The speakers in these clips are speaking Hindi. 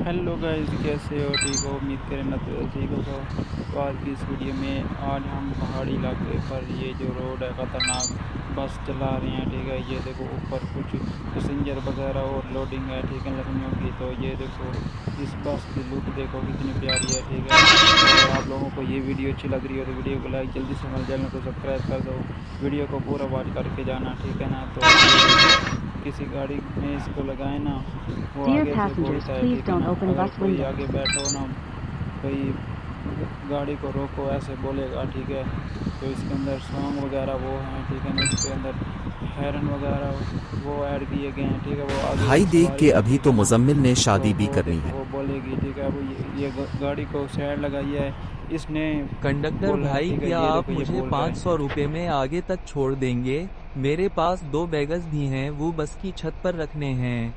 हेलो गाइस, कैसे हो? ठीक हो? उम्मीद करें ना तो ठीक हो। तो आज की इस वीडियो में आज हम पहाड़ी इलाके पर ये जो रोड है ख़तरनाक बस चला रहे हैं। ठीक है, ये देखो ऊपर कुछ पैसेंजर वगैरह और लोडिंग है। ठीक है, लखनऊ की। तो ये देखो इस बस की लुक देखो कितनी प्यारी है। ठीक है, और आप लोगों को ये वीडियो अच्छी लग रही हो तो वीडियो को लाइक, जल्दी से हमारे चैनल को सब्सक्राइब कर दो। वीडियो को पूरा वॉच करके जाना, ठीक है ना। तो ये देखो किसी गाड़ी में इसको लगाए ना, वो Dear आगे से passengers, बोलता है। please ठीक है don't ना, open अगर bus कोई windows. आगे बैठो ना, कोई गाड़ी को रोको ऐसे बोलेगा। ठीक है, तो इसके अंदर सॉन्ग वगैरह वो हैं। ठीक है ना, इसके अंदर हैरन वगैरह वो ऐड किए गए हैं। ठीक है, वो आगे भाई जो देख सवारी के है, अभी ठीक तो है ना, मुजम्मिल ने तो शादी भी वो करनी देखो है। वो बोलेगी। ठीक है, वो ये गाड़ी को साइड लगाई है इसने कंडक्टर बोला है। भाई, ठीक है, क्या ये आप देखो ये मुझे बोल रहा 500 है। रुपये में आगे तक छोड़ देंगे? मेरे पास 2 बैगस भी हैं, वो बस की छत पर रखने हैं।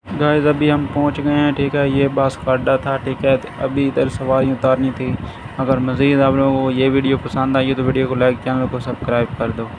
गाइस अभी हम पहुंच गए हैं। ठीक है, ये बस का अड्डा था। ठीक है, तो अभी इधर सवारी उतारनी थी। अगर मज़ीद आप लोगों को ये वीडियो पसंद आई तो वीडियो को लाइक, चैनल को सब्सक्राइब कर दो।